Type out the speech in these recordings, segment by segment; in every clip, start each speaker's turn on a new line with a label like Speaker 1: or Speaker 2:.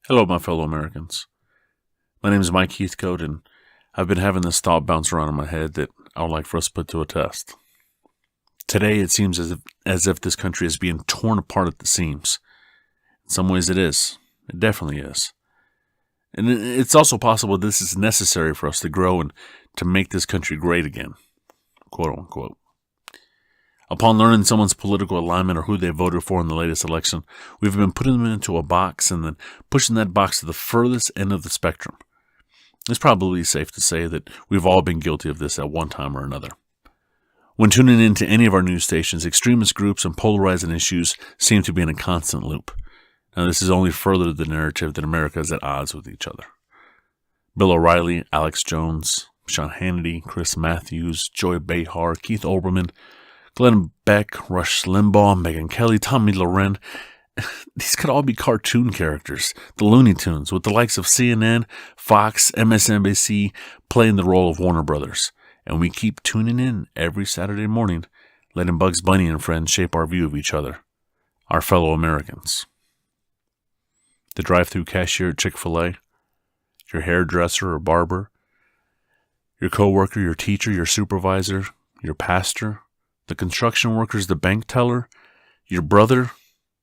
Speaker 1: Hello, my fellow Americans. My name is Mike Heathcote, and I've been having this thought bounce around in my head that I would like for us to put to a test. Today, it seems as if this country is being torn apart at the seams. In some ways, it is. It definitely is. And it's also possible this is necessary for us to grow and to make this country great again, quote unquote. Upon learning someone's political alignment or who they voted for in the latest election, we've been putting them into a box and then pushing that box to the furthest end of the spectrum. It's probably safe to say that we've all been guilty of this at one time or another. When tuning into any of our news stations, extremist groups and polarizing issues seem to be in a constant loop. Now, this is only further the narrative that America is at odds with each other. Bill O'Reilly, Alex Jones, Sean Hannity, Chris Matthews, Joy Behar, Keith Olbermann, Glenn Beck, Rush Limbaugh, Megyn Kelly, Tommy Loren. These could all be cartoon characters, the Looney Tunes, with the likes of CNN, Fox, MSNBC playing the role of Warner Brothers. And we keep tuning in every Saturday morning, letting Bugs Bunny and friends shape our view of each other, our fellow Americans. The drive-thru cashier at Chick-fil-A, your hairdresser or barber, your coworker, your teacher, your supervisor, your pastor, the construction workers, the bank teller, your brother,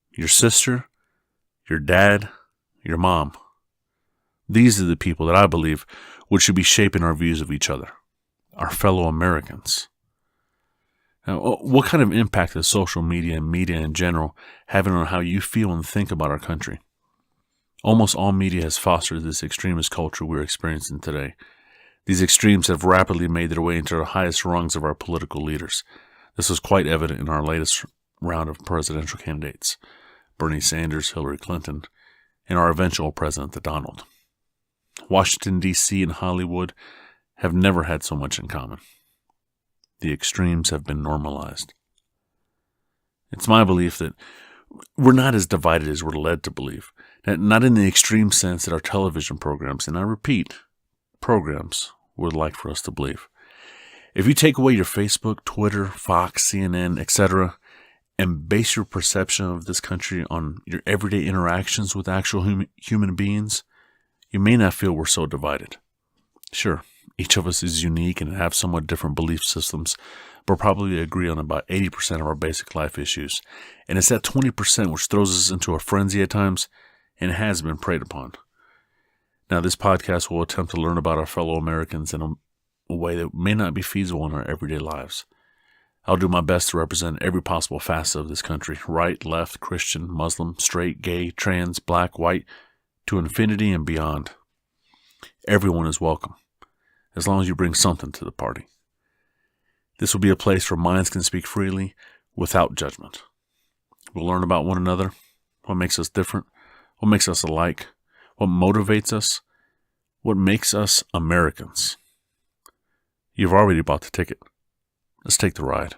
Speaker 1: your sister, your dad, your mom. These are the people that I believe should be shaping our views of each other, our fellow Americans. Now, what kind of impact is social media and media in general having on how you feel and think about our country? Almost all media has fostered this extremist culture we're experiencing today. These extremes have rapidly made their way into the highest rungs of our political leaders. This was quite evident in our latest round of presidential candidates, Bernie Sanders, Hillary Clinton, and our eventual president, Donald. Washington, D.C. and Hollywood have never had so much in common. The extremes have been normalized. It's my belief that we're not as divided as we're led to believe, not in the extreme sense that our television programs, and I repeat, programs would like for us to believe. If you take away your Facebook, Twitter, Fox, CNN, etc., and base your perception of this country on your everyday interactions with actual human beings, you may not feel we're so divided. Sure, each of us is unique and have somewhat different belief systems, but probably agree on about 80% of our basic life issues. And it's that 20% which throws us into a frenzy at times and has been preyed upon. Now, this podcast will attempt to learn about our fellow Americans in a way that may not be feasible in our everyday lives. I'll do my best to represent every possible facet of this country, right, left, Christian, Muslim, straight, gay, trans, black, white, to infinity and beyond. Everyone is welcome, as long as you bring something to the party. This will be a place where minds can speak freely, without judgment. We'll learn about one another, what makes us different, what makes us alike, what motivates us, what makes us Americans. You've already bought the ticket. Let's take the ride.